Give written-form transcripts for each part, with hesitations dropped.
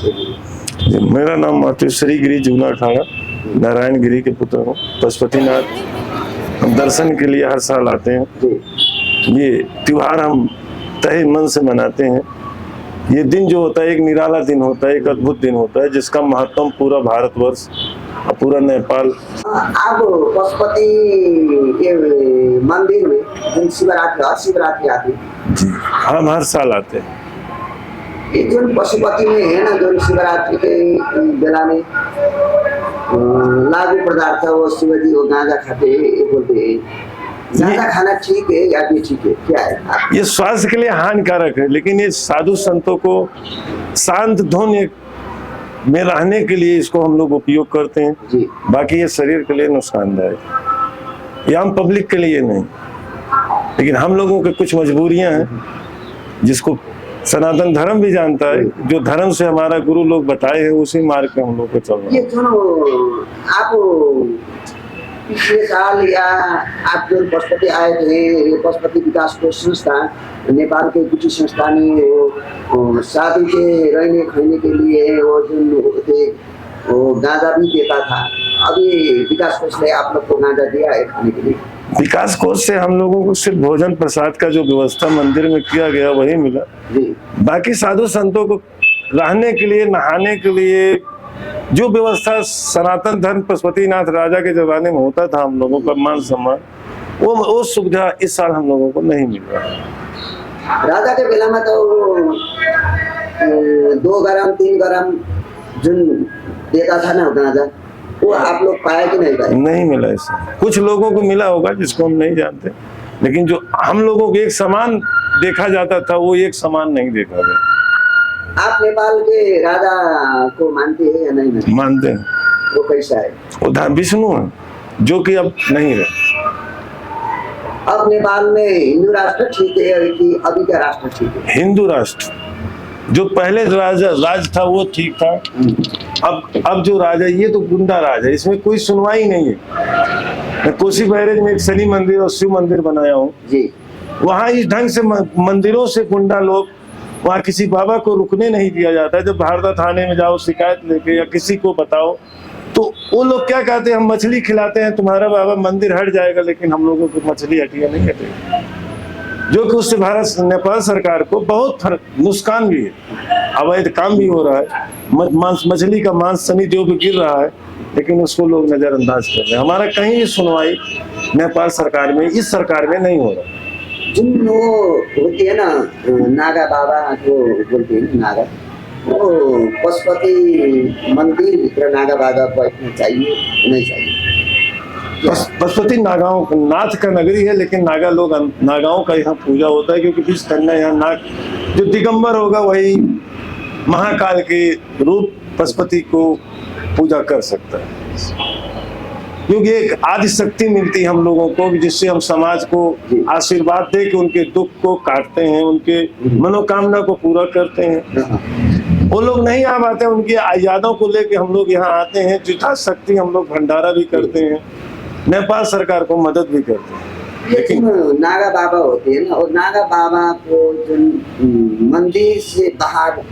परिचय। मेरा नाम मातु श्री गिरी जूना अखाड़ा, नारायण गिरी के पुत्र हूँ। पशुपतिनाथ हम दर्शन के लिए हर साल आते हैं। ये त्योहार हम तहे मन से मनाते हैं। ये दिन जो होता है एक निराला दिन होता है, एक अद्भुत दिन होता है, जिसका महत्व पूरा भारतवर्ष और पूरा नेपाल। आप पशुपति के मंदिर में जिन शिवरात्रि आती है जी, हम हर साल आते हैं। ये जो पशुपति में है ना, जो शिवरात्रि के बेला में लागू पदार्थ वो शिवजी वो गांजा खाते हैं, बोलते हैं गांजा खाना ठीक है या भी ठीक है, क्या है? ये स्वास्थ्य के लिए हानिकारक है, लेकिन ये साधु संतों को शांत धुन में रहने के लिए इसको हम लोग उपयोग करते हैं जी। बाकी ये शरीर के लिए नुकसानदायक, ये आम पब्लिक के लिए नहीं। लेकिन हम लोगों के कुछ मजबूरियां हैं जिसको सनातन धर्म भी जानता है, जो धर्म से हमारा गुरु लोग बताए हैं उसी मार्ग पे हम लोग को चल रहे हैं। ये जो आप पिछले साल या आप जो पशुपति आए थे, पशुपति विकास कोष संस्थान नेपाल के कुछ संस्थान साधु के रहने खाने के लिए वो जो थे वो गांजा भी देता था। अभी विकास कोष ने आप लोग को गांजा दिया है खाने के लिए? विकास कोष से हम लोगों को सिर्फ भोजन प्रसाद का जो व्यवस्था मंदिर में किया गया वही मिला। बाकी साधु संतों को रहने के लिए, नहाने के लिए जो व्यवस्था सनातन धर्म पशुपतिनाथ राजा के जमाने में होता था, हम लोगों का मान सम्मान, वो सुविधा इस साल हम लोगों को नहीं मिल रहा। राजा के बेला में तो 2 ग्राम 3 ग्राम जो देता था ना गांजा, वो आप लोग पाए कि नहीं पाए? नहीं मिला ऐसा। कुछ लोगों को मिला होगा जिसको हम नहीं जानते, लेकिन जो हम लोगों को एक समान देखा जाता था वो एक समान नहीं देखा गया। आप नेपाल के राजा को मानते हैं या नहीं मानते हैं। वो कैसा है? वो विष्णु है, जो कि अब नहीं रहे। अब नेपाल में हिंदू राष्ट्र ठीक है कि अभी का राष्ट्र ठीक है? हिंदू राष्ट्र, जो पहले राज था वो ठीक था। अब जो राजा, ये तो गुंडा राज है, इसमें कोई सुनवाई नहीं है। मैं कोसी बैरेज में एक शनि मंदिर और शिव मंदिर बनाया हूँ जी। वहाँ इस ढंग से मंदिरों से गुंडा लोग, वहाँ किसी बाबा को रुकने नहीं दिया जाता है। जब भारदा थाने में जाओ शिकायत लेके या किसी को बताओ तो वो लोग क्या कहते हैं, हम मछली खिलाते हैं, तुम्हारा बाबा मंदिर हट जाएगा, लेकिन हम लोगों को मछली हटिया नहीं हटेगी, जो कि उससे भारत नेपाल सरकार को बहुत नुकसान भी है। अवैध काम भी हो रहा है, मछली का मांस शनिदेव पे गिर रहा है, लेकिन उसको लोग नजरअंदाज कर रहे हैं। हमारा कहीं भी सुनवाई नेपाल सरकार में, इस सरकार में नहीं हो रहा। जिन वो होती है ना नागा बाबा जो बोलते हैं नागा, वो पशुपति मंदिर भीतर नागा बाबा बैठना चाहिए नहीं चाहिए? पशुपति नागाओं नाथ का नगरी है, लेकिन नागा लोग, नागाओं का यहाँ पूजा होता है, क्योंकि बीच कन्या यहाँ नाग जो दिगंबर होगा वही महाकाल के रूप पशुपति को पूजा कर सकता है। क्योंकि एक आदि शक्ति मिलती है हम लोगों को, जिससे हम समाज को आशीर्वाद दे के उनके दुख को काटते हैं, उनके मनोकामना को पूरा करते हैं। वो लोग नहीं आ पाते, उनकी यादों को लेके हम लोग यहाँ आते हैं। यथाशक्ति हम लोग भंडारा भी करते हैं, नेपाल सरकार को मदद भी करते हैं। लेकिन नागा बाबा होते हैं ना, और नागा बाबा को जो मंदिर से बाहर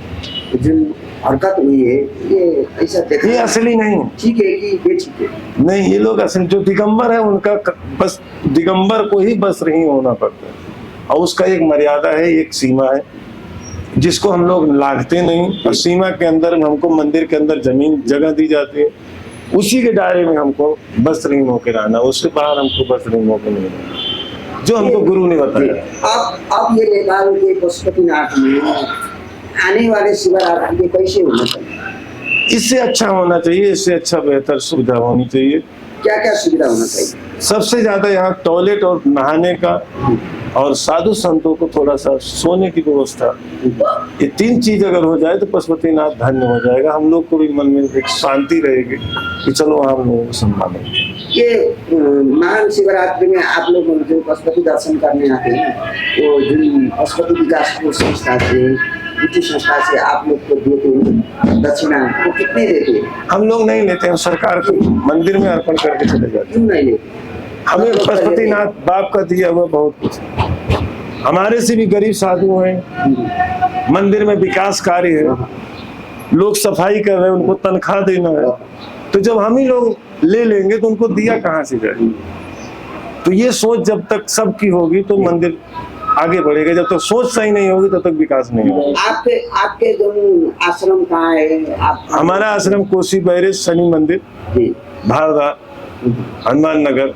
जो हरकत हुई है, ये ऐसा देखा, ये असली नहीं है। ठीक है कि बेठीक है? नहीं, ये लोग असली जो दिगंबर है उनका बस दिगंबर को ही बस नहीं होना पड़ता है, और उसका एक मर्यादा है, एक सीमा है जिसको हम लोग लांघते नहीं। और सीमा के अंदर हमको मंदिर के अंदर जमीन जगह दी जाती है, उसी के दायरे में हमको बस नहीं होकर रहना, उससे बाहर हमको बस नहीं होकर नहीं रहना, जो हमको गुरु ने बताया। अब ये नेपाल के पशुपतिनाथ में आने वाले शिवरात्रि के कैसे होना चाहिए? इससे अच्छा होना चाहिए, इससे अच्छा बेहतर सुविधा होनी चाहिए। क्या क्या सुविधा होना चाहिए? सबसे ज्यादा यहाँ टॉयलेट और नहाने का, और साधु संतों को थोड़ा सा सोने की व्यवस्था, ये 3 चीज अगर हो जाए तो पशुपतिनाथ धन्य हो जाएगा। हम लोग को भी मन में एक शांति रहेगी कि चलो हम लोगों को संभालेंगे। ये महान शिवरात्रि में आप लोग जो पशुपति दर्शन करने आते हैं, वो जो पशुपति विकास कोष संस्था से, संस्था से आप लोग को देते हैं दक्षिणा, वो कितने देते हैं? हम लोग नहीं लेते हैं, सरकार को मंदिर में अर्पण करके चले जाते हैं। क्यों नहीं लेते? हमें पशुपतिनाथ बाप का दिया हुआ बहुत कुछ, हमारे से भी गरीब साधु हैं, मंदिर में विकास कार्य है, लोग सफाई कर रहे हैं, उनको तनख्वाह देना है, तो जब हम ही लोग ले लेंगे तो उनको दिया कहाँ से जाए? तो ये सोच जब तक सबकी होगी तो मंदिर आगे बढ़ेगा, जब तक सोच सही नहीं होगी तब तक विकास नहीं होगा। आपके जो आश्रम कहाँ है? हमारा आश्रम कोसी बैरेज शनि मंदिर, भारदार, हनुमान नगर,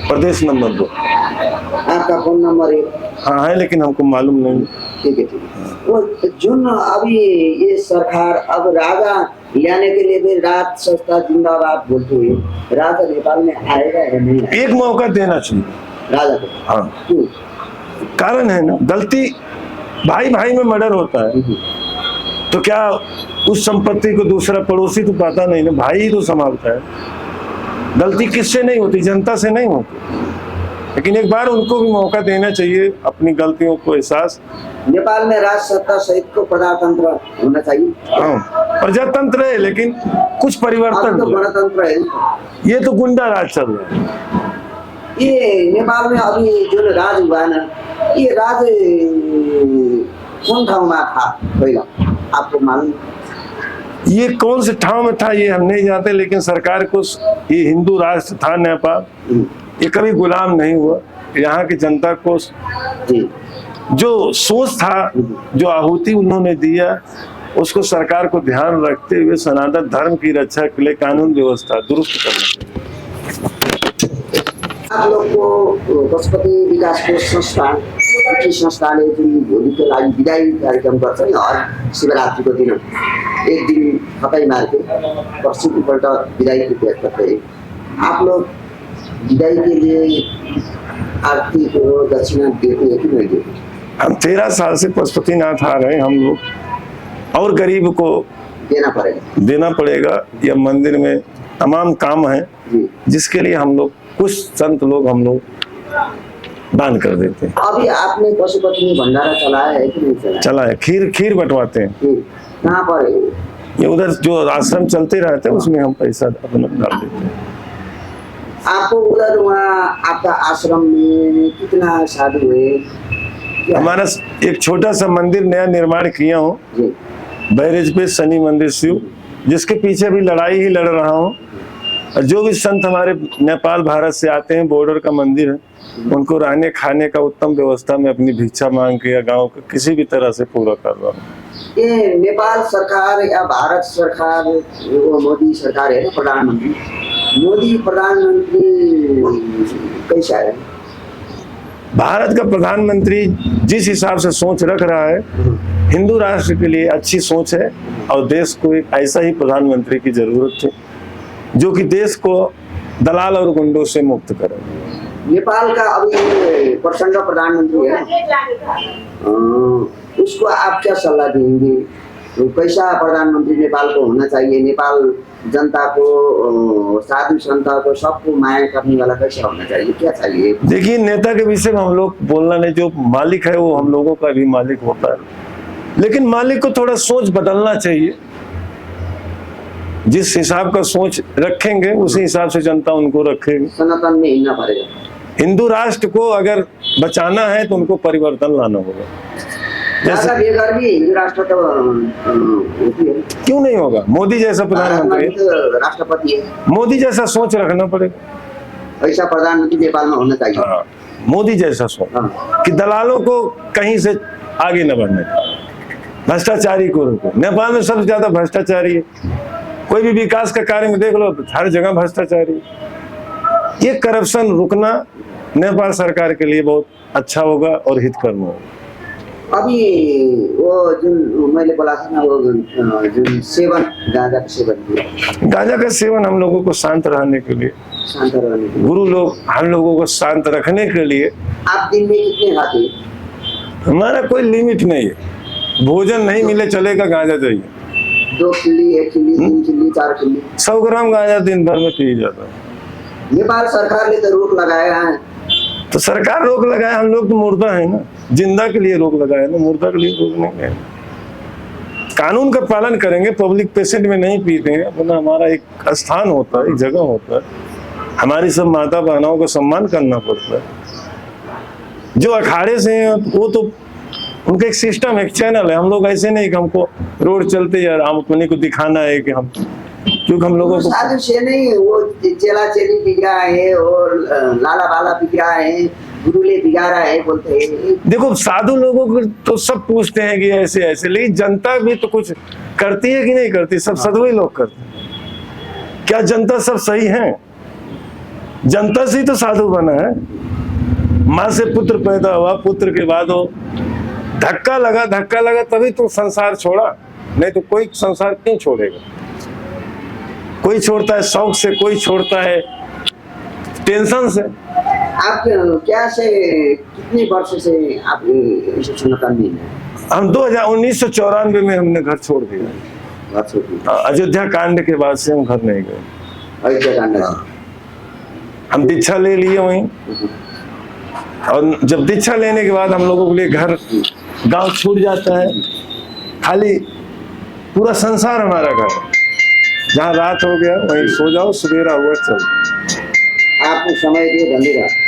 प्रदेश नंबर 2। आपका फोन नंबर है? हाँ है, लेकिन हमको मालूम नहीं। ठीक है, ठीक है। वो जो अभी ये सरकार अब राजा लाने के लिए भी राज संस्था जिंदाबाद बोलते हुए राजा नेपाल में आएगा या नहीं आएगा? एक मौका देना चाहिए राजा को। हाँ, क्यों? कारण है ना, गलती भाई भाई में मर्डर होता है, तो क्या उस संपत्ति को दूसरा पड़ोसी तो पता नहीं ना, भाई ही तो संभालता है। गलती किससे नहीं होती? जनता से नहीं होती। लेकिन एक बार उनको भी मौका देना चाहिए अपनी गलतियों को एहसास। नेपाल में राज सत्ता सहित को प्रजातंत्र होना चाहिए। हाँ, प्रजातंत्र है, लेकिन कुछ परिवर्तन। तो गणतंत्र है। ये तो गुंडा राज चल रहा है। ये नेपाल में अभी जो राज हुआ ना, ये राज कौन ठाव में था पहला, आपको मालूम? ये कौन से ठाव में था ये हम नहीं जानते, लेकिन सरकार को ये हिंदू राष्ट्र था नेपाल, ये कभी गुलाम नहीं हुआ। यहाँ की जनता को जो सोच था, जो आहुति उन्होंने दिया, उसको सरकार को ध्यान रखते हुए सनातन धर्म की रक्षा के लिए कानून व्यवस्था दुरुस्त करना चाहिए। आप लोग को पशुपति विकास कोष संस्थान संस्थाले जुन भोलिको लागि विदाई कार्यक्रम गर्छ नि, हर शिवरात्रिको दिन एक दिन थकाइ मार्के पर्सिपल्ट विदाई की तैयार करते हैं। आप लोग विदाई के लिए आर्थिक दक्षिणा देते हैं कि नहीं देते? हम 13 साल से पशुपतिनाथ आ रहे हैं, हम लोग और गरीब को देना पड़ेगा। यह मंदिर में तमाम काम है जिसके लिए हम लोग कुछ संत लोग हम लोग दान कर देते हैं। अभी आपने पशुपति में भंडारा चलाया है कि नहीं चलाया? चला है, खीर बंटवाते हैं। कहाँ पर है? ये उधर जो आश्रम चलते रहते हैं उसमें हम पैसा अपना डाल देते हैं। आपको उधर वहाँ आपका आश्रम में कितना साधु हुए? हमारा एक छोटा सा मंदिर नया निर्माण किया हूँ बैरेज पे, शनि मंदिर शिव, जिसके पीछे भी लड़ाई ही लड़ रहा हूँ। और जो भी संत हमारे नेपाल भारत से आते हैं, बॉर्डर का मंदिर है, उनको रहने खाने का उत्तम व्यवस्था में अपनी भिक्षा मांग के या गांव के किसी भी तरह से पूरा कर रहा हूँ। ये नेपाल सरकार या भारत सरकार, वो मोदी सरकार है ना, प्रधानमंत्री मोदी प्रधानमंत्री कैसा है? भारत का प्रधानमंत्री जिस हिसाब से सोच रख रहा है, हिंदू राष्ट्र के लिए अच्छी सोच है, और देश को एक ऐसा ही प्रधानमंत्री की जरूरत है जो कि देश को दलाल और गुंडों से मुक्त करे। नेपाल का अभी प्रचंड प्रधानमंत्री है, उसको आप क्या सलाह देंगे? तो कैसा प्रधानमंत्री नेपाल को होना चाहिए? नेपाल जनता को, साधु संता को, सबको माया करने वाला कैसा होना चाहिए? क्या चाहिए? देखिए, नेता के विषय में हम लोग बोलना नहीं, जो मालिक है वो हम लोगों का भी मालिक होता है, लेकिन मालिक को थोड़ा सोच बदलना चाहिए। जिस हिसाब का सोच रखेंगे उसी हिसाब से जनता उनको रखेगी। सनातन में हिलना पड़ेगा। हिंदू राष्ट्र को अगर बचाना है तो उनको परिवर्तन लाना होगा। जैसा भी हिंदू राष्ट्र तो क्यों नहीं होगा? मोदी जैसा प्रधानमंत्री, राष्ट्रपति है, मोदी जैसा सोच रखना पड़ेगा। ऐसा प्रधानमंत्री नेपाल में होना चाहिए। हाँ, मोदी जैसा सोच कि दलालों को कहीं से आगे न बढ़ने, भ्रष्टाचारी को रोको। नेपाल में सबसे ज्यादा भ्रष्टाचारी है, कोई भी विकास का कार्य में देख लो हर जगह भ्रष्टाचारी। ये करप्शन रुकना नेपाल सरकार के लिए बहुत अच्छा होगा और हितकर्म होगा। अभी वो जो मैंने बोला था ना, वो जो सेवन, गांजा का सेवन हम लोगों को शांत रहने के लिए, गुरु लोग हम लोगों को शांत रखने के लिए। आप दिन में कितने खाते हैं? हमारा कोई लिमिट नहीं है, भोजन नहीं मिले चलेगा, गांजा चाहिए। 2 खिल्ली, 1 खिल्ली, 3 खिल्ली, 4 खिल्ली, 100 ग्राम गांजा दिन भर में पी जाता है। नेपाल सरकार ने तो रोक लगाया है। तो सरकार रोक लगाए, हम लोग तो मुर्दा है ना, जिंदा के लिए रोक लगाए ना, मुर्दा के लिए रोक नहीं है। कानून का पालन करेंगे, पब्लिक पेशेंट में नहीं पीते हैं, अपना हमारा एक स्थान होता है, एक जगह होता है, हमारी सब माता बहनों को सम्मान करना पड़ता है। जो अखाड़े से हैं वो तो उनका एक सिस्टम, एक चैनल है। हम लोग ऐसे नहीं कि हमको रोड चलते यार हम अपने को दिखाना है कि हम, क्योंकि हम लोगों को साधु से नहीं, वो चेला चेली बिक रहा है और लाला बाला बिक रहा है, गुरुले बिगा रहा है बोलते हैं। देखो साधु लोगों को तो सब पूछते हैं कि ऐसे ऐसे, लेकिन जनता भी तो कुछ करती है कि नहीं करती? सब साधु ही लोग करते हैं। क्या जनता सब सही है? जनता से ही तो साधु बना है। माँ से पुत्र पैदा हुआ, पुत्र के बाद वो धक्का लगा तभी तो संसार छोड़ा, नहीं तो कोई संसार क्यों छोड़ेगा? कोई छोड़ता है शौक से, कोई छोड़ता है टेंशन से। आप क्या से कितने वर्ष से आप सनातन में हैं? हम 1994 में हमने घर छोड़ दिया। अयोध्या कांड के बाद से हम घर नहीं गए। अयोध्या कांड हम दीक्षा ले लिए वहीं, और जब दीक्षा लेने के बाद हम लोगों के लिए घर गांव छूट जाता है, खाली पूरा संसार हमारा घर है। जहाँ रात हो गया वहीं सो जाओ, सवेरा हुआ चलो। आपको समय दिए, धन्यवाद।